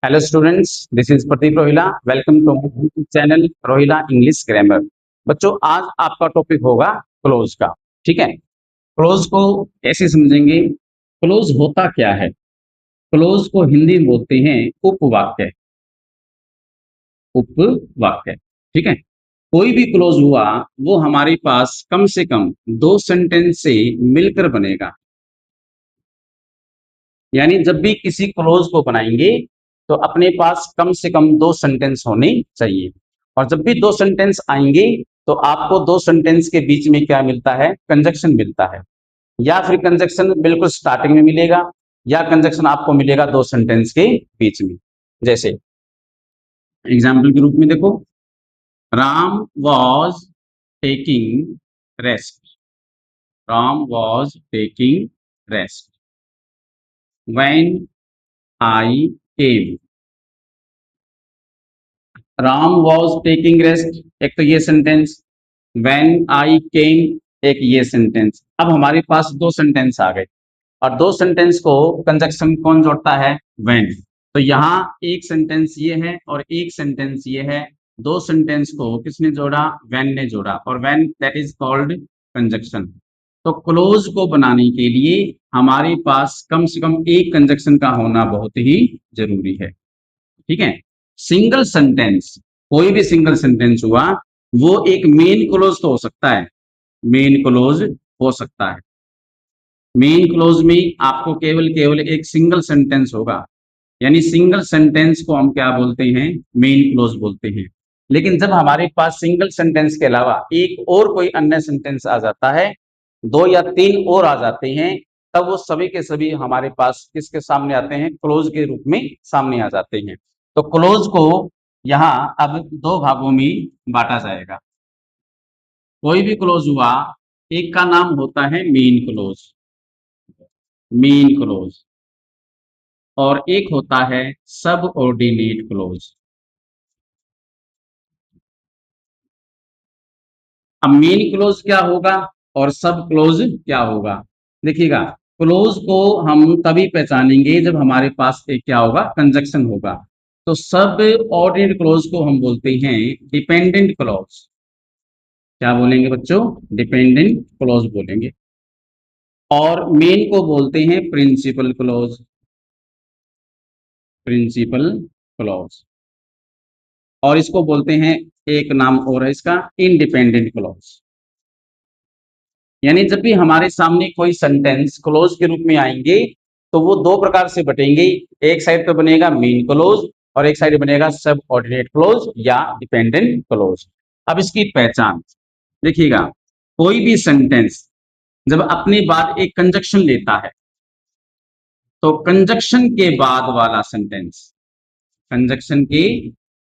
Hello students, this is Pradeep Rohila. Welcome to my YouTube channel Rohila English grammar. बच्चों, आज आपका topic होगा क्लोज का। ठीक है, क्लोज को ऐसे समझेंगे। क्लोज होता क्या है? क्लोज को हिंदी में बोलते हैं उपवाक्य। उपवाक्य, ठीक है। कोई भी क्लोज हुआ वो हमारे पास कम से कम दो सेंटेंस से मिलकर बनेगा। यानी जब भी किसी क्लोज को बनाएंगे तो अपने पास कम से कम दो सेंटेंस होने चाहिए। और जब भी दो सेंटेंस आएंगे तो आपको दो सेंटेंस के बीच में क्या मिलता है? कंजक्शन मिलता है। या फिर कंजक्शन बिल्कुल स्टार्टिंग में मिलेगा, या कंजक्शन आपको मिलेगा दो सेंटेंस के बीच में। जैसे एग्जाम्पल के रूप में देखो, Ram was taking rest. Ram was taking rest when I came. Ram was taking rest, एक तो ये सेंटेंस। व्हेन आई केम, एक ये सेंटेंस। अब हमारे पास दो सेंटेंस आ गए, और दो सेंटेंस को कंजक्शन कौन जोड़ता है? व्हेन। तो यहाँ एक सेंटेंस ये है और एक सेंटेंस ये है। दो सेंटेंस को किसने जोड़ा? व्हेन ने जोड़ा, और when that is called conjunction. तो क्लोज को बनाने के लिए हमारे पास कम से कम एक कंजक्शन का होना बहुत ही जरूरी है। ठीक है। सिंगल सेंटेंस, कोई भी सिंगल सेंटेंस हुआ वो एक मेन क्लोज तो हो सकता है, मेन क्लोज हो सकता है। मेन क्लोज में आपको केवल केवल एक सिंगल सेंटेंस होगा, यानी सिंगल सेंटेंस को हम क्या बोलते हैं? मेन क्लोज बोलते हैं। लेकिन जब हमारे पास सिंगल सेंटेंस के अलावा एक और कोई अन्य सेंटेंस आ जाता है, दो या तीन और आ जाते हैं, तब वो सभी के सभी हमारे पास किसके सामने आते हैं? क्लोज के रूप में सामने आ जाते हैं। तो क्लोज को यहाँ अब दो भागों में बांटा जाएगा। कोई भी क्लोज हुआ, एक का नाम होता है मेन क्लोज, मेन क्लोज, और एक होता है सब ऑर्डिनेट क्लोज। अब मेन क्लोज क्या होगा और सब क्लोज क्या होगा? देखिएगा, क्लोज को हम तभी पहचानेंगे जब हमारे पास एक क्या होगा? कंजक्शन होगा। तो सब ऑर्डिनेट क्लोज को हम बोलते हैं डिपेंडेंट क्लोज। क्या बोलेंगे बच्चों? डिपेंडेंट क्लोज बोलेंगे। और मेन को बोलते हैं प्रिंसिपल क्लोज, प्रिंसिपल क्लोज। और इसको बोलते हैं, एक नाम और है इसका, इंडिपेंडेंट क्लोज। यानी जब भी हमारे सामने कोई सेंटेंस क्लोज के रूप में आएंगे तो वो दो प्रकार से बटेंगे। एक साइड पे बनेगा मेन क्लोज और एक साइड बनेगा सब ऑर्डिनेट क्लोज या डिपेंडेंट क्लोज। अब इसकी पहचान देखिएगा, कोई भी सेंटेंस जब अपने बाद एक कंजक्शन लेता है तो कंजक्शन के बाद वाला सेंटेंस, कंजक्शन के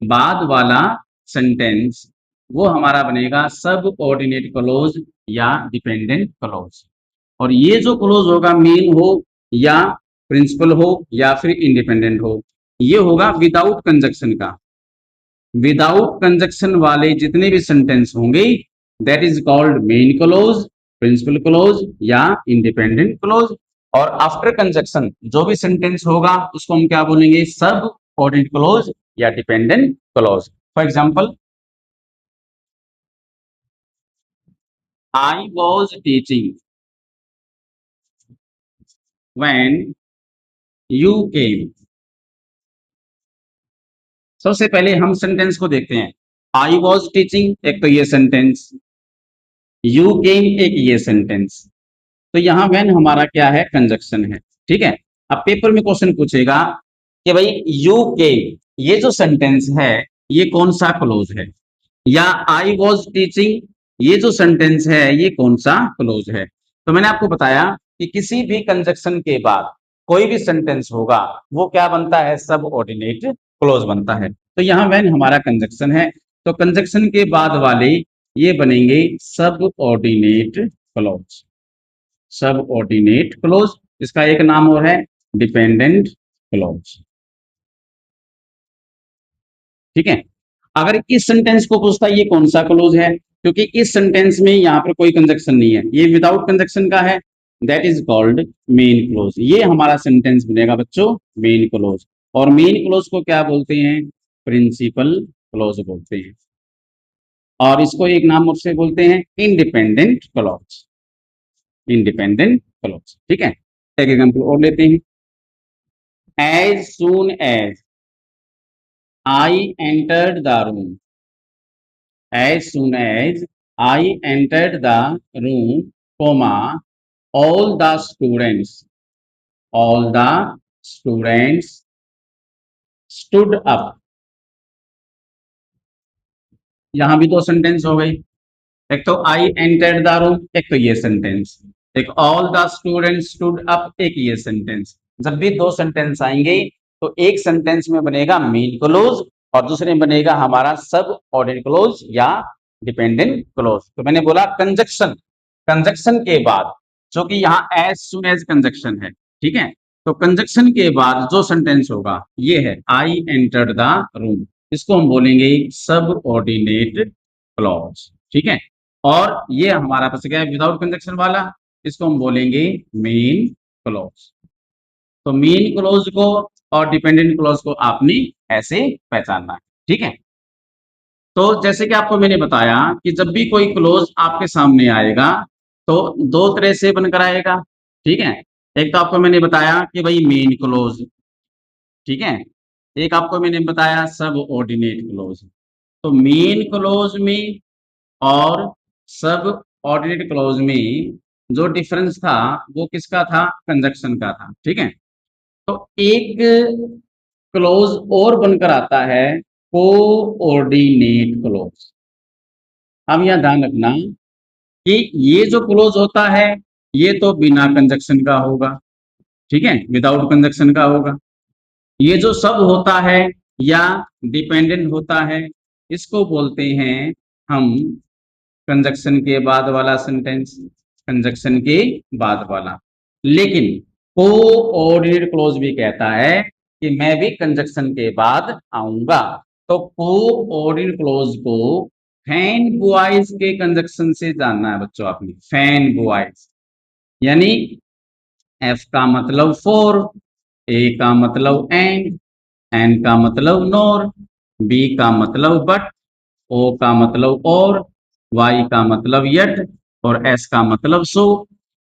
बाद वाला सेंटेंस वो हमारा बनेगा सब ऑर्डिनेट क्लोज या डिपेंडेंट क्लोज। और ये जो क्लोज होगा, मेन हो या प्रिंसिपल हो या फिर इंडिपेंडेंट हो, ये होगा विदाउट कंजक्शन का। विदाउट कंजक्शन वाले जितने भी सेंटेंस होंगे that is called main clause, principal clause या इंडिपेंडेंट क्लोज। और आफ्टर कंजक्शन जो भी सेंटेंस होगा उसको हम क्या बोलेंगे? सब ऑर्डिनेट क्लोज या dependent clause. For example, I was teaching when you came। सबसे पहले हम सेंटेंस को देखते हैं। आई वॉज टीचिंग, एक तो ये सेंटेंस, यू केम एक ये सेंटेंस। तो यहां व्हेन हमारा क्या है? कंजक्शन है। ठीक है। अब पेपर में क्वेश्चन पूछेगा कि भाई यू केम ये जो सेंटेंस है ये कौन सा क्लोज है, या आई वॉज टीचिंग ये जो सेंटेंस है ये कौन सा क्लोज है। तो मैंने आपको बताया कि किसी भी कंजक्शन के बाद कोई भी सेंटेंस होगा वो क्या बनता है? सब ऑर्डिनेट क्लोज बनता है। तो यहाँ व्हेन हमारा कंजक्शन है तो कंजक्शन के बाद वाले ये बनेंगे सब ऑर्डिनेट क्लोज, सब ऑर्डिनेट क्लोज। इसका एक नाम और है डिपेंडेंट क्लोज। ठीक है। अगर इस सेंटेंस को पूछता है ये कौन सा क्लोज है, क्योंकि इस सेंटेंस में यहाँ पर कोई कंजक्शन नहीं है, ये विदाउट कंजक्शन का है, that is called main close. ये हमारा सेंटेंस बनेगा बच्चों मेन क्लोज। और मेन क्लोज को क्या बोलते हैं? प्रिंसिपल क्लोज बोलते हैं। और इसको एक नाम और से बोलते हैं इंडिपेंडेंट क्लोज। इंडिपेंडेंट क्लोज, ठीक है। एक एग्जांपल और लेते हैं। As soon as I entered the room, as soon as I entered the room, comma, all the students, all the students stood up। यहां भी दो सेंटेंस हो गई, एक तो आई एंटर्ड द रूम, एक तो ये सेंटेंस। एक all the students stood up, एक ये सेंटेंस। जब भी दो सेंटेंस आएंगे तो एक सेंटेंस में बनेगा मेन क्लोज और दूसरे में बनेगा हमारा सब ऑर्डिनरी क्लोज या डिपेंडेंट क्लोज। तो मैंने बोला कंजक्शन, कंजक्शन के बाद, जो कि यहाँ एज सुन एज कंजक्शन है, ठीक है। तो कंजक्शन के बाद जो सेंटेंस होगा ये है आई एंटर्ड द रूम, इसको हम बोलेंगे सब ऑर्डिनेट क्लॉज, ठीक है। और ये हमारा बच गया विदाउट कंजक्शन वाला, इसको हम बोलेंगे मेन क्लॉज। तो मेन क्लॉज को और डिपेंडेंट क्लॉज को आपने ऐसे पहचानना है, ठीक है। तो जैसे कि आपको मैंने बताया कि जब भी कोई क्लोज आपके सामने आएगा तो दो तरह से बनकर आएगा, ठीक है। एक तो आपको मैंने बताया कि भाई मेन क्लोज, ठीक है। एक आपको मैंने बताया सब ऑर्डिनेट क्लोज। तो मेन क्लोज में और सब ऑर्डिनेट क्लोज में जो डिफरेंस था वो किसका था? कंजक्शन का था, ठीक है। तो एक क्लोज और बनकर आता है कोऑर्डिनेट क्लोज। अब यहां ध्यान रखना कि ये जो क्लोज होता है ये तो बिना कंजक्शन का होगा, ठीक है, विदाउट कंजक्शन का होगा। ये जो सब होता है या डिपेंडेंट होता है इसको बोलते हैं हम कंजक्शन के बाद वाला सेंटेंस, कंजक्शन के बाद वाला। लेकिन कोऑर्डिनेट क्लोज भी कहता है कि मैं भी कंजक्शन के बाद आऊंगा। तो कोऑर्डिनेट क्लोज को फैन बॉयज के कंजक्शन से जानना है बच्चों आपने। फैन बॉयज यानी एफ का मतलब फॉर, ए का मतलब एंड, एन का मतलब नोर, बी का मतलब बट, ओ का मतलब और, वाई का मतलब यट और एस का मतलब सो।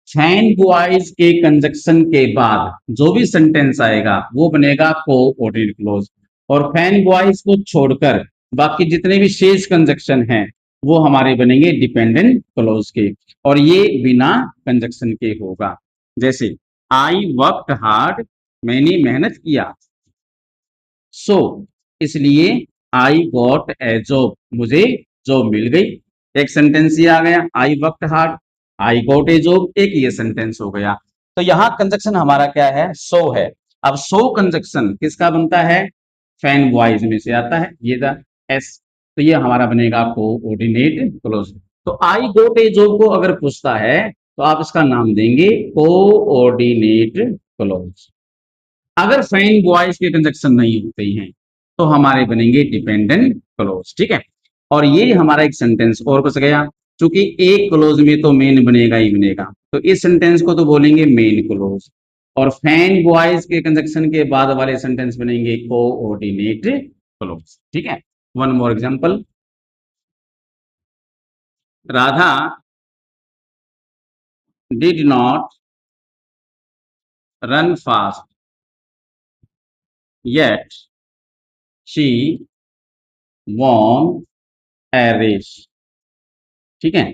फैन बॉयज के कंजक्शन के बाद जो भी सेंटेंस आएगा वो बनेगा कोऑर्डिनेट क्लोज। और फैन बॉयज को छोड़कर बाकी जितने भी शेष कंजक्शन हैं वो हमारे बनेंगे डिपेंडेंट क्लोज के, और ये बिना कंजक्शन के होगा। जैसे आई वर्कड हार्ड, मैंने मेहनत किया। सो इसलिए आई गॉट ए जॉब, मुझे जॉब मिल गई। एक सेंटेंस ये आ गया, I worked hard, I got a job, एक ये सेंटेंस हो गया। तो यहां कंजक्शन हमारा क्या है? सो है। अब सो कंजक्शन किसका बनता है? फैन बॉयज में से आता है, ये द एस। तो ये हमारा बनेगा कोऑर्डिनेट क्लोज। तो आई गॉट ए जॉब को अगर पूछता है तो आप इसका नाम देंगे कोऑर्डिनेट क्लोज। अगर फैन बॉयज के कंजक्शन नहीं होते हैं तो हमारे बनेंगे डिपेंडेंट क्लोज, ठीक है। और ये हमारा एक सेंटेंस और बच गया, क्योंकि एक क्लोज में तो मेन बनेगा ही बनेगा, तो इस सेंटेंस को तो बोलेंगे मेन क्लोज। और फैन बॉयज के कंजक्शन के बाद वाले सेंटेंस बनेंगे कोऑर्डिनेट क्लोज, ठीक है। One more example. Radha did not run fast yet she won a race, ठीक है।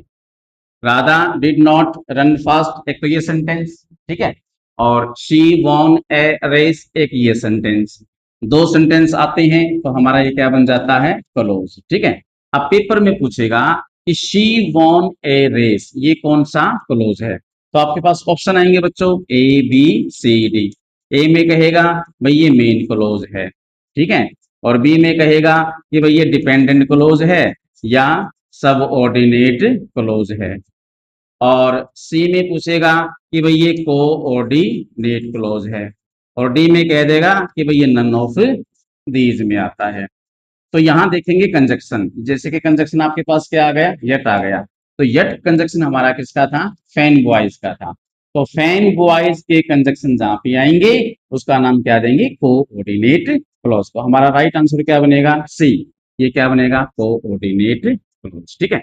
Radha did not run fast, एक तो ये सेंटेंस, ठीक है। और शी वॉन ए रेस, एक ये सेंटेंस। दो सेंटेंस आते हैं तो हमारा ये क्या बन जाता है? क्लोज, ठीक है। अब पेपर में पूछेगा कि शी वॉन ए रेस, ये कौन सा क्लोज है? तो आपके पास ऑप्शन आएंगे बच्चों ए बी सी डी। ए में कहेगा भाई ये मेन क्लोज है, ठीक है। और बी में कहेगा कि भाई ये डिपेंडेंट क्लोज है या सब ऑर्डिनेट क्लोज है। और सी में पूछेगा कि भाई ये कोऑर्डिनेट क्लोज है। और डी में कह देगा कि भाई ये नन ऑफ दीज में आता है। तो यहां देखेंगे कंजक्शन, जैसे कि कंजक्शन आपके पास क्या आ गया? यट आ गया। तो यट कंजक्शन हमारा किसका था? फैन बॉयज का था। तो फैन बॉयज के कंजक्शन जहां पे आएंगे उसका नाम क्या देंगे, कोऑर्डिनेट क्लॉज। तो हमारा राइट आंसर क्या बनेगा, सी। ये क्या बनेगा, कोऑर्डिनेट क्लॉज। ठीक है,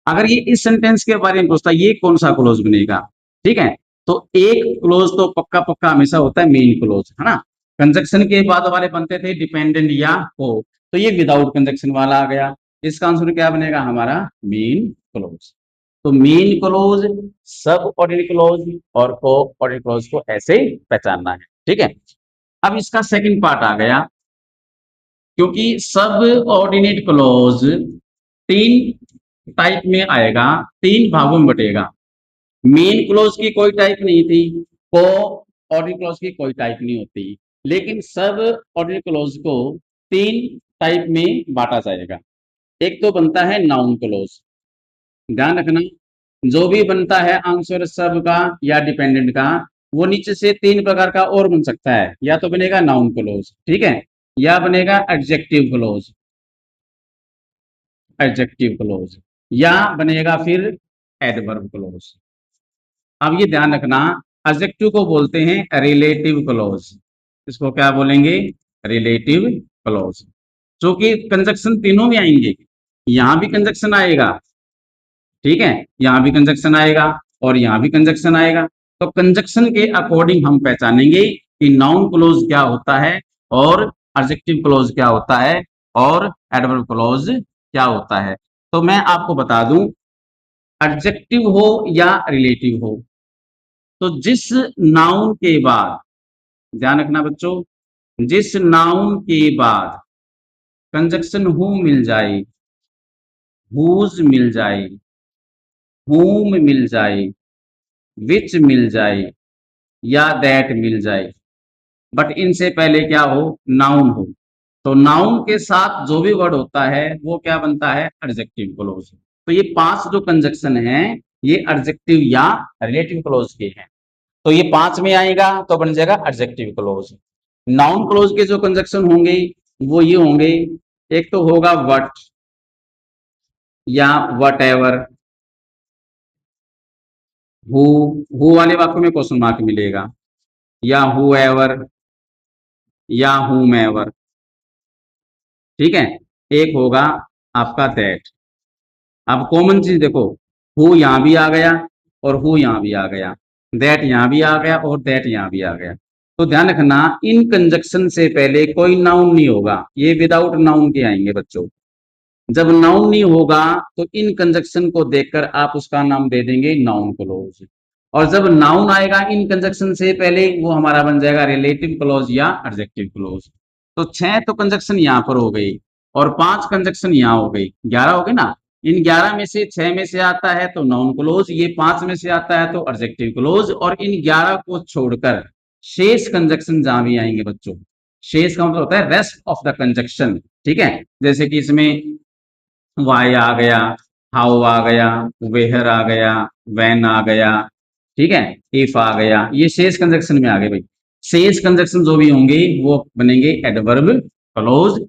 अगर ये इस सेंटेंस के बारे में पूछता ये कौन सा क्लोज बनेगा, ठीक है, तो एक क्लोज तो पक्का पक्का हमेशा होता है मेन क्लोज, है ना। कंजक्शन के बाद वाले बनते थे डिपेंडेंट या को, तो ये विदाउट कंजक्शन वाला आ गया। इसका आंसर क्या बनेगा हमारा, मेन क्लोज। तो मेन क्लोज, सब ऑर्डिनरी क्लोज और को ऑर्डिनरी क्लोज को ऐसे पहचानना है। ठीक है, अब इसका सेकंड पार्ट आ गया, क्योंकि सब ऑर्डिनेट क्लोज तीन टाइप में आएगा, तीन भागों में बटेगा। मेन क्लोज की कोई टाइप नहीं थी, को ऑर्डिनरी क्लोज की कोई टाइप नहीं होती, लेकिन सब ऑर्डिनरी क्लोज को तीन टाइप में बांटा जाएगा। एक तो बनता है नाउन क्लोज, ध्यान रखना, जो भी बनता है आंसर सब का या डिपेंडेंट का, वो नीचे से तीन प्रकार का और बन सकता है। या तो बनेगा नाउन क्लोज, ठीक है, या बनेगा एडजेक्टिव क्लोज, एडजेक्टिव क्लोज, या बनेगा फिर एडवर्ब क्लोज। अब ये ध्यान रखना, एडजेक्टिव को बोलते हैं रिलेटिव क्लोज। इसको क्या बोलेंगे, रिलेटिव क्लोज। क्योंकि कंजक्शन तीनों में आएंगे, यहां भी कंजक्शन आएगा, ठीक है, यहां भी कंजक्शन आएगा और यहां भी कंजक्शन आएगा। तो कंजक्शन के अकॉर्डिंग हम पहचानेंगे कि नाउन क्लोज क्या होता है और एडजेक्टिव क्लोज क्या होता है और एडवर्ब क्लोज क्या होता है। तो मैं आपको बता दूं, एडजेक्टिव हो या रिलेटिव हो, तो जिस नाउन के बाद, ध्यान रखना बच्चों, जिस नाउन के बाद कंजक्शन हु मिल जाए, हुज मिल जाए, whom मिल जाए, which मिल जाए या that मिल जाए, बट इनसे पहले क्या हो, नाउन हो, तो नाउन के साथ जो भी वर्ड होता है वो क्या बनता है, एडजेक्टिव क्लोज। तो ये पांच जो कंजक्शन है ये एडजेक्टिव या रिलेटिव क्लोज के हैं। तो ये पांच में आएगा तो बन जाएगा एडजेक्टिव क्लोज। नाउन क्लोज के जो कंजक्शन होंगे वो ये होंगे, एक तो होगा वट या वट एवर, हु वाले वाक्य में क्वेश्चन मार्क मिलेगा, या हु एवर या हुम एवर, ठीक है। एक होगा आपका दैट। अब कॉमन चीज देखो, हु यहां भी आ गया और हु यहां भी आ गया, दैट यहां भी आ गया और दैट यहां भी आ गया। तो ध्यान रखना, इन कंजक्शन से पहले कोई नाउन नहीं होगा, ये विदाउट नाउन के आएंगे बच्चों। जब नाउन नहीं होगा तो इन कंजक्शन को देखकर आप उसका नाम दे देंगे नाउन क्लोज, और जब नाउन आएगा इन कंजक्शन से पहले वो हमारा बन जाएगा रिलेटिव क्लोज या एडजेक्टिव क्लोज। तो 6 तो कंजक्शन यहाँ पर हो गई और 5 कंजक्शन यहाँ हो गई, 11 हो गए ना। इन 11 में से 6 में से आता है तो नाउन क्लोज, ये 5 में से आता है तो एडजेक्टिव क्लोज, और इन 11 को छोड़कर शेष कंजक्शन जहां भी आएंगे बच्चों, शेष का मतलब होता है रेस्ट ऑफ द कंजक्शन, ठीक है। जैसे कि इसमें वाई आ गया, हाउ आ गया, वेहर आ गया, वैन आ गया, ठीक है, इफ आ गया, ये शेष कंजक्शन में आ गए भाई। शेष कंजक्शन जो भी होंगे वो बनेंगे एडवर्ब क्लोज,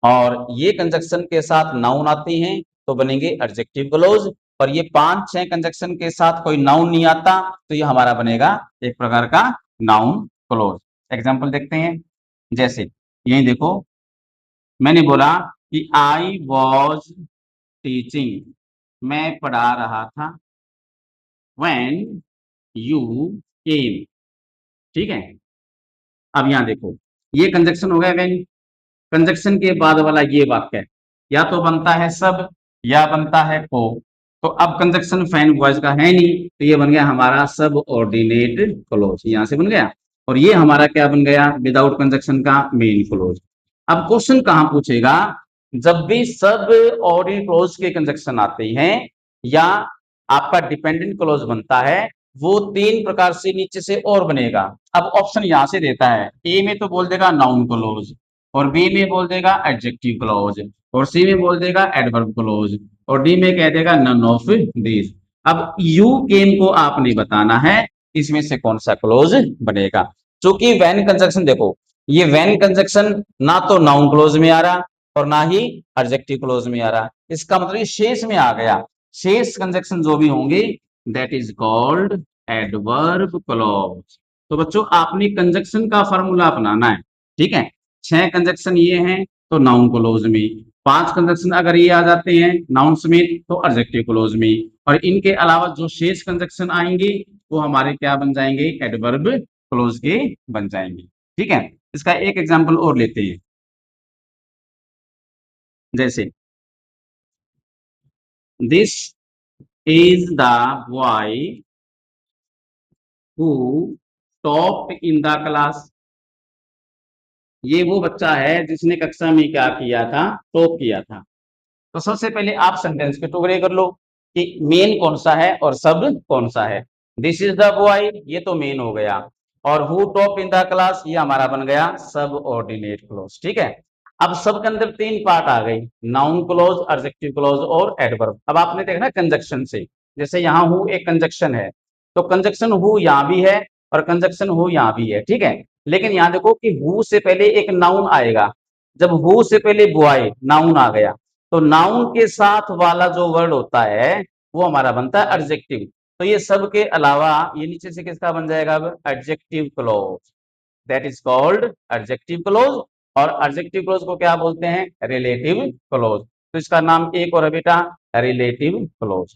और ये कंजक्शन के साथ नाउन आते हैं तो बनेंगे एडजेक्टिव क्लोज, और ये 5-6 कंजक्शन के साथ कोई नाउन नहीं आता तो ये हमारा बनेगा एक प्रकार का नाउन क्लोज। एग्जाम्पल देखते हैं, जैसे यही देखो, मैंने बोला कि आई वॉज टीचिंग, मैं पढ़ा रहा था, when you came, ठीक है। अब यहां देखो, ये कंजक्शन हो गया when, कंजक्शन के बाद वाला ये वाक्य या तो बनता है सब या बनता है को। तो अब कंजक्शन फैन वॉइस का है नहीं, तो ये बन गया हमारा सब ऑर्डिनेट क्लोज, यहां से बन गया, और ये हमारा क्या बन गया, विदाउट कंजक्शन का मेन क्लोज। अब क्वेश्चन कहां पूछेगा, जब भी सब ऑर्डिनेट क्लोज के कंजक्शन आते हैं या आपका डिपेंडेंट क्लोज बनता है, वो 3 प्रकार से नीचे से और बनेगा। अब ऑप्शन यहां से देता है, ए में तो बोल देगा नाउन क्लोज, और बी में बोल देगा एडजेक्टिव क्लोज, और सी में बोल देगा एडवर्ब क्लोज, और डी में कह देगा नन ऑफ दिस। अब यू केम को आपने बताना है इसमें से कौन सा क्लोज बनेगा। क्योंकि वैन कंजक्शन देखो, ये वैन कंजक्शन ना तो नाउन क्लोज में आ रहा और ना ही एडजेक्टिव क्लोज में आ रहा, इसका मतलब ये शेष में आ गया। शेष कंजक्शन जो भी होंगे that is called adverb clause. तो बच्चों आपने कंजक्शन का फॉर्मूला अपनाना है, ठीक है। 6 कंजक्शन ये हैं तो नाउन क्लॉज में, 5 कंजक्शन अगर ये आ जाते हैं नाउन्स में तो एडजेक्टिव क्लॉज में, और इनके अलावा जो शेष कंजक्शन आएंगे वो हमारे क्या बन जाएंगे, एडवर्ब क्लॉज के बन जाएंगे, ठीक है। इसका एक एग्जांपल और लेते हैं, जैसे this is the boy who top in the class. ये वो बच्चा है जिसने कक्षा में क्या किया था, टॉप किया था। तो सबसे पहले आप सेंटेंस के टुकड़े कर लो कि मेन कौन सा है और सब कौन सा है। दिस इज द बॉय ये तो मेन हो गया, और who top in the class ये हमारा बन गया सब ऑर्डिनेट क्लोज, ठीक है। अब सब के अंदर 3 पार्ट आ गई, नाउन क्लोज, एडजेक्टिव क्लोज और एडवर्ब। अब आपने देखना कंजक्शन से, जैसे यहाँ हु एक कंजक्शन है, तो कंजक्शन हु यहाँ भी है और कंजक्शन हु यहाँ भी है, ठीक है। लेकिन यहाँ देखो कि हु से पहले एक नाउन आएगा, जब हु से पहले बॉय नाउन आ गया तो नाउन के साथ वाला जो वर्ड होता है वो हमारा बनता है एडजेक्टिव। तो ये सब के अलावा ये नीचे से किसका बन जाएगा अब, adjective close, that is called adjective close. और एडजेक्टिव क्लोज को क्या बोलते हैं, रिलेटिव क्लोज। तो इसका नाम एक और है बेटा, रिलेटिव क्लोज,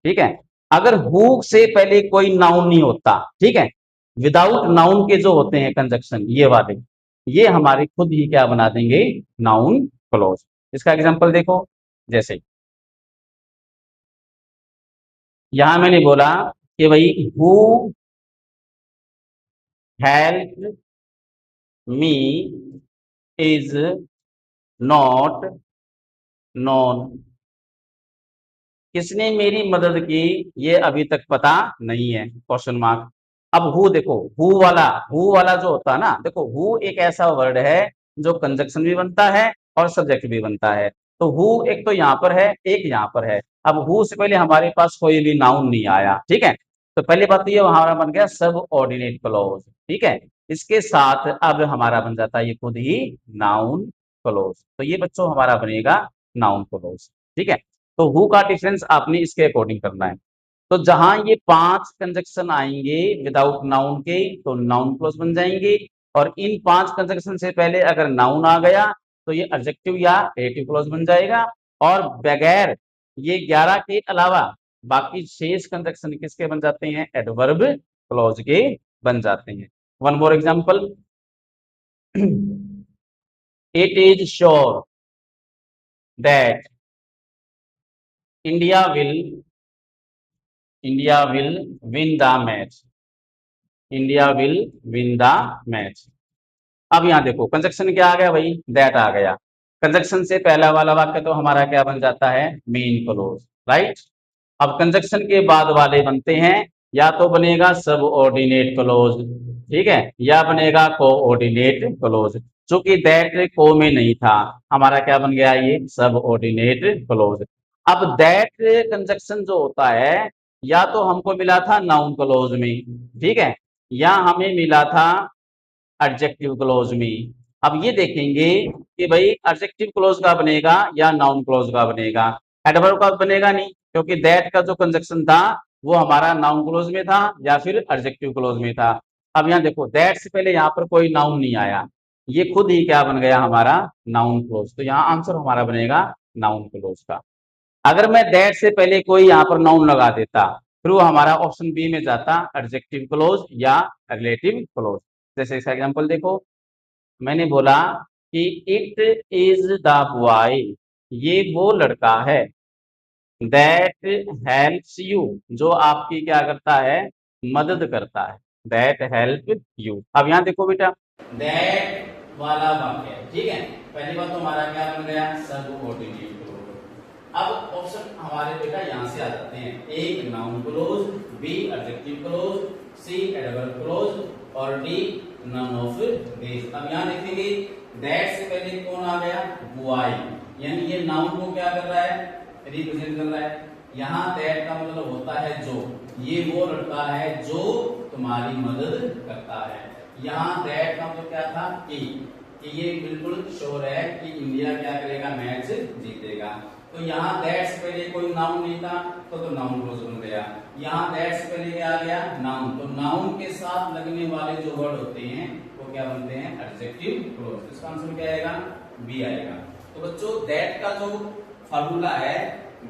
ठीक है। अगर हु से पहले कोई नाउन नहीं होता, ठीक है, विदाउट नाउन के जो होते हैं कंजक्शन ये वाले, ये हमारे खुद ही क्या बना देंगे, नाउन क्लोज। इसका एग्जांपल देखो, जैसे यहां मैंने बोला कि भाई who help me is not known. किसने मेरी मदद की ये अभी तक पता नहीं है, क्वेश्चन मार्क। अब हु देखो, हु वाला जो होता है ना, देखो हु एक ऐसा वर्ड है जो कंजक्शन भी बनता है और सब्जेक्ट भी बनता है। तो हु एक तो यहाँ पर है, एक यहाँ पर है। अब हु से पहले हमारे पास कोई भी नाउन नहीं आया, ठीक है। तो पहली बात तो ये हमारा बन गया सब ऑर्डिनेट क्लोज, ठीक है। इसके साथ अब हमारा बन जाता है ये खुद ही नाउन क्लोज। तो ये बच्चों हमारा बनेगा नाउन क्लोज, ठीक है। तो हु का डिफरेंस आपने इसके अकॉर्डिंग करना है। तो जहां ये 5 कंजक्शन आएंगे विदाउट नाउन के तो नाउन क्लोज बन जाएंगे, और इन 5 कंजक्शन से पहले अगर नाउन आ गया तो ये एडजेक्टिव या एडिटिव क्लोज बन जाएगा। और बगैर ये 11 के अलावा बाकी शेष कंजक्शन किसके बन जाते हैं, एडवर्ब क्लोज के बन जाते हैं। One more example, it is sure that India will win the match. India will win the match. अब यहां देखो कंजक्शन क्या आ गया भाई, दैट आ गया। कंजक्शन से पहला वाला वाक्य तो हमारा क्या बन जाता है, मेन क्लोज, राइट। अब कंजक्शन के बाद वाले बनते हैं, या तो बनेगा सब ऑर्डिनेट क्लोज, ठीक है, या बनेगा कोऑर्डिनेट क्लोज। चूंकि दैट को में नहीं था, हमारा क्या बन गया ये सब ऑर्डिनेट क्लोज। अब दैट कंजक्शन जो होता है या तो हमको मिला था नाउन क्लोज में, ठीक है, या हमें मिला था एडजेक्टिव क्लोज में। अब ये देखेंगे कि भाई एडजेक्टिव क्लोज का बनेगा या नाउन क्लोज का बनेगा, एडवर्ब का बनेगा नहीं, क्योंकि दैट का जो कंजक्शन था वो हमारा नाउन क्लोज में था या फिर एडजेक्टिव क्लोज में था। अब यहाँ देखो दैट से पहले यहाँ पर कोई नाउन नहीं आया, ये खुद ही क्या बन गया हमारा नाउन क्लोज। तो यहाँ आंसर हमारा बनेगा नाउन क्लोज का। अगर मैं दैट से पहले कोई यहाँ पर नाउन लगा देता फिर वो हमारा ऑप्शन बी में जाता, एडजेक्टिव क्लोज या रिलेटिव क्लोज। जैसे इसका एग्जांपल देखो, मैंने बोला कि इट इज द बॉय ये वो लड़का है, दैट हेल्प्स यू जो आपकी क्या करता है, मदद करता है, दैट हेल्प यू। अब यहाँ देखो बेटा दैट वाला वाक्य, ठीक है, पहली बात तो हमारा क्या बन गया, सब ऑर्डिनेट। अब ऑप्शन हमारे बेटा यहां से आ जाते हैं, एक noun clause, B adjective clause, C adverb clause और डी नन ऑफ दीज। अब यहां देखेंगे दैट से पहले कौन आ गया, बॉय, यानी ये नाउन को क्या कर रहा है, रिप्रेजेंट कर रहा है। यहां दैट का मतलब होता है जो, ये वो लड़का है जो तुम्हारी मदद करता है। यहां दैट का मतलब क्या था, कि ये बिल्कुल श्योर है कि इंडिया क्या करेगा, मैच जीतेगा। तो यहाँ दैट से पहले कोई नाउन नहीं था तो नाउन क्लोज बन गया। यहाँ दैट से पहले क्या आ गया, नाउन। तो नाउन के साथ लगने वाले जो वर्ड होते हैं वो क्या बनते हैं, एडजेक्टिव क्लोज। इसका आंसर क्या आएगा, बी आएगा। तो बच्चों दैट का जो फार्मूला है,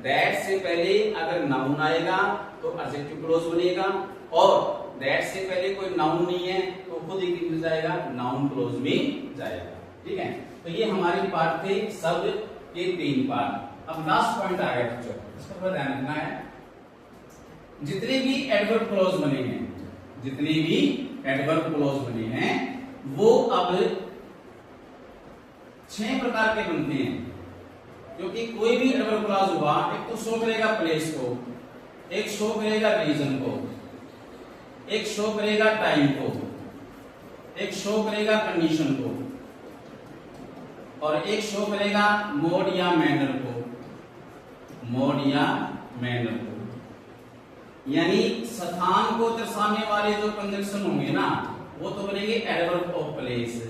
दैट से पहले अगर नाउन आएगा तो एडजेक्टिव क्लोज बनेगा, और दैट से पहले कोई नाउन नहीं है तो खुद ही मिल जाएगा, नाउन क्लोज में जाएगा। ठीक है, तो ये हमारे पार्ट थे शब्द के 3 पार्ट। अब लास्ट पॉइंट आ गया बच्चों, इसका थोड़ा ध्यान रखना है। जितने भी एडवर्ब क्लोज बने हैं, जितने भी एडवर्ब क्लोज बने हैं वो अब 6 प्रकार के बनते हैं। क्योंकि कोई भी एडवर्ब क्लॉज हुआ, एक तो शो करेगा प्लेस को, एक शो करेगा रीजन को, एक शो करेगा टाइम को, एक शो करेगा कंडीशन को, और एक शो करेगा मोड या मैनर को, मोड या मैनर को। यानी स्थान को दर्शाने वाले जो कंजंक्शन होंगे ना वो तो बनेंगे एडवर्ब ऑफ प्लेस,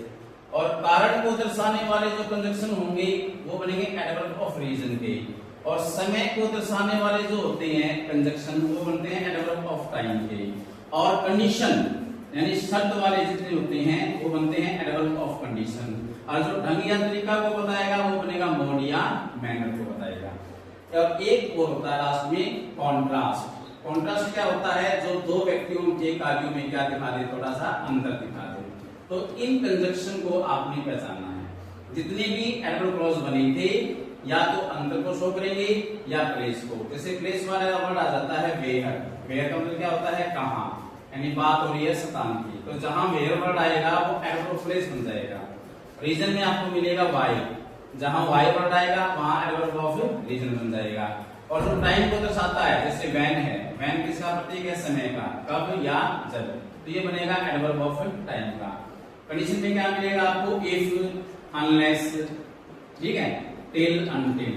और कारण को दर्शाने वाले जो कंजंक्शन होंगे वो बनेंगे एडवर्ब ऑफ रीजन के, और समय को दर्शाने वाले जो होते हैं कंजंक्शन वो बनते हैं एडवर्ब ऑफ टाइम के, और कंडीशन यानी शर्त वाले जितने होते हैं वो बनते हैं एडवर्ब ऑफ कंडीशन, और जो ढंग या तरीका को बताएगा वो बनेगा मोड या मैनर को बताएगा। और एक वो होता है लास्ट में कॉन्ट्रास्ट। कॉन्ट्रास्ट क्या होता है, जो दो व्यक्तियों के कार्यों में क्या दिखा दे, थोड़ा सा अंतर दिखा दे। तो इन कंजंक्शन को आपने पहचानना है। जितने भी एडवर्ब क्लॉज बने थे या तो अंतर को शो करेंगे या प्लेस को। जैसे प्लेस वाला वर्ड आ जाता है वेयर, वेयर का मतलब क्या होता है, कहां, यानी बात हो रही है स्थान की, तो जहां वेयर वर्ड आएगा वो एडवर्ब ऑफ प्लेस बन जाएगा। रीजन में आपको मिलेगा वाई, जहां वाई वर्ड आएगा वहां एडवर्ब ऑफ रीजन बन जाएगा। और जो टाइम को दर्शाता है, जैसे वैन है, वैन किसका प्रतीक है, समय का, कब या जब, तो ये बनेगा एडवर्ब ऑफ टाइम का। कंडीशन में क्या मिलेगा आपको, इफ, अनलेस, ठीक है, टिल, अनटिल।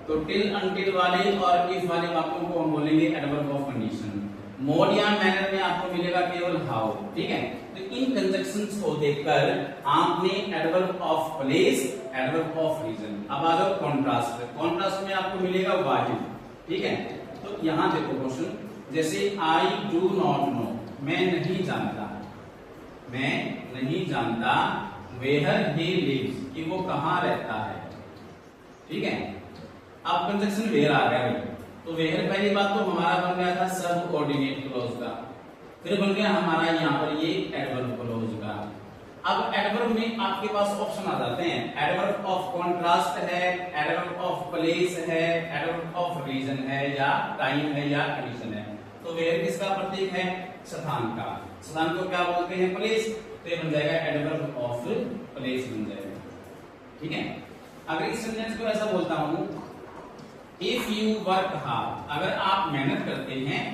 तो टिल, अनटिल वाले और इफ वाले वाक्यों को हम बोलेंगे एडवर्ब ऑफ कंडीशन। मोड या मैनर में आपको मिलेगा केवल हाउ, ठीक है। तो इन कंजंक्शंस को देखकर आपने adverb of place, adverb of reason. अब आ जाओ कॉन्ट्रास्ट। कॉन्ट्रास्ट में आपको मिलेगा वाहिद, ठीक है। तो यहां देखो क्वेश्चन, जैसे आई डू नॉट नो, मैं नहीं जानता, मैं नहीं जानता, वेयर ही लिव्स, कि वो कहां रहता है, ठीक है। अब कंजंक्शन वेयर आ गया भाई, तो वेयर पहली बात तो हमारा बन गया था सब ऑर्डिनेट क्लॉज का, फिर बन गया हमारा यहाँ पर ये एडवर्ब क्लॉज का। अब एडवर्ब में आपके पास ऑप्शन आ जाते हैं, एडवर्ब ऑफ कॉन्ट्रास्ट है, एडवर्ब ऑफ प्लेस है, एडवर्ब ऑफ रीजन है, या टाइम है, या कंडीशन है। तो वेयर किसका प्रतीक है, स्थान का। स्थान को क्या बोलते हैं, प्लेस, तो ये बन जाएगा एडवर्ब ऑफ प्लेस बन जाएगा, ठीक है। अगर इस सेंटेंस को ऐसा बोलता हूं, इफ यू वर्क हार्ड, अगर आप मेहनत करते हैं,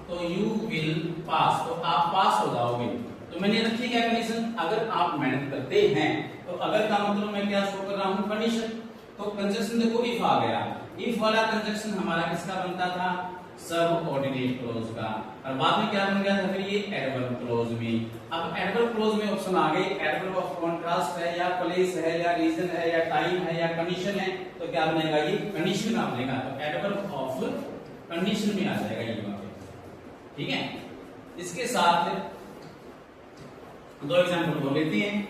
तो यू विल पास, तो आप पास हो जाओगे। तो मैंने रखी क्या कंडीशन, अगर आप मेहनत करते हैं, तो अगर का मतलब मैं क्या शो कर रहा हूं, कंडीशन। तो कंजंक्शन देखो इफ आ गया, इफ वाला कंजंक्शन हमारा किसका बनता था, सब ऑर्डिनेट क्लॉज का, और बाद में क्या बन गया था फिर ये एडवर्ब क्लॉज में। अब एडवर्ब क्लॉज में ऑप्शन आ गए, एडवर्ब ऑफ कॉन्ट्रास्ट है, या प्लेस है, या रीजन है, या टाइम है, या कंडीशन है, तो क्या बनेगा, ये कंडीशन में बनेगा। तो एडवर्ब ऑफ कंडीशन में आ जाएगा ये वहां पे, ठीक है। इसके साथ दो एग्जांपल बोल लेते हैं।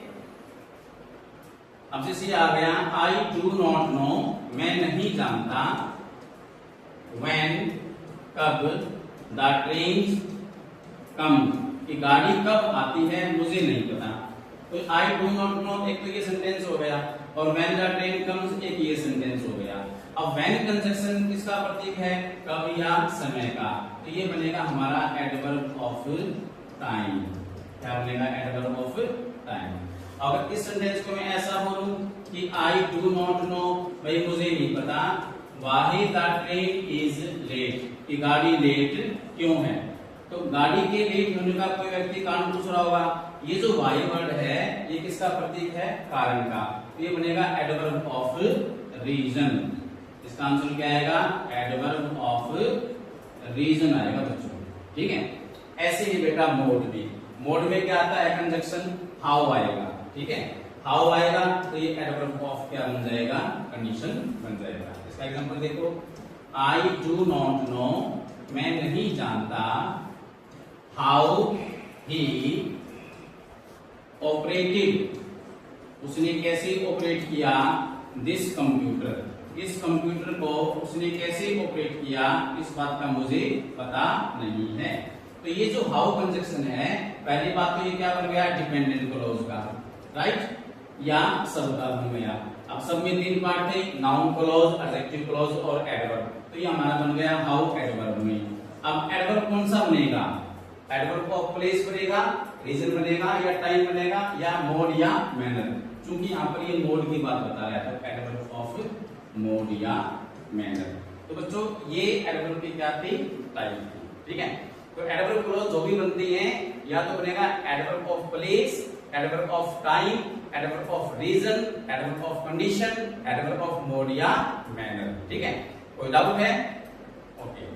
अब जैसे आ गया, आई डू नॉट नो, मैं नहीं जानता, व्हेन, कब, द ट्रेन कम, कि गाड़ी कब आती है मुझे नहीं पता। तो आई डू नॉट नो एक तो ये सेंटेंस हो गया, और व्हेन द ट्रेन कम्स एक ये सेंटेंस हो गया। अब व्हेन कंजंक्शन किसका प्रतीक है, कब या समय का, तो ये बनेगा हमारा एडवर्ब ऑफ टाइम। क्या बनेगा, एडवर्ब ऑफ टाइम। अगर इस सेंटेंस को मैं ऐसा बोलूं कि आई डू नॉट नो, भाई मुझे नहीं पता, why the train is late, कि गाड़ी लेट क्यों है। तो गाड़ी के लेट होने का कोई व्यक्ति कारण पूछ रहा होगा, ये जो वाई वर्ड है ये किसका प्रतीक है, कारण का, तो ये बनेगा एडवर्ब ऑफ रीजन। इसका आंसर क्या आएगा, एडवर्ब ऑफ रीजन आएगा बच्चों, ठीक है। ऐसे ही बेटा मोड में क्या आता है कंजंक्शन, हाउ आएगा। ठीक है। हाउ आएगा तो ये एडवर्ब ऑफ क्या बन जाएगा, कंडीशन बन जाएगा। इसका एग्जांपल देखो, आई डू नॉट नो, मैं नहीं जानता, हाउ ही ऑपरेटेड, उसने कैसे ऑपरेट किया, दिस कंप्यूटर, इस कंप्यूटर को उसने कैसे ऑपरेट किया, इस बात का मुझे पता नहीं है। तो ये जो हाउ कंजक्शन है, पहली बात तो ये क्या बन गया, डिपेंडेंट क्लॉज का, राइट, या सब का बन गया। अब सब में तीन पार्ट थे, नाउन क्लॉज, एडजेक्टिव क्लॉज और एडवर्ब। तो ये हमारा बन गया हाउ एडवर्ब में। अब एडवर्ब कौन सा बनेगा, एडवर्ब ऑफ प्लेस बनेगा, रीजन बनेगा, या टाइम बनेगा, या मोड या मैनर। चूंकि यहाँ पर ये मोड की बात बता रहा है तो एडवर्ब ऑफ मोड या मैनर। तो बच्चों ये एडवर्ब की क्या थी, टाइप थी, ठीक है। तो एडवर्ब क्लॉज जो भी बनती हैं, या तो बनेगा adverb of place, adverb of time, adverb of reason, adverb of condition, adverb of mode या मैनर, ठीक है। कोई डाउट है? ओके।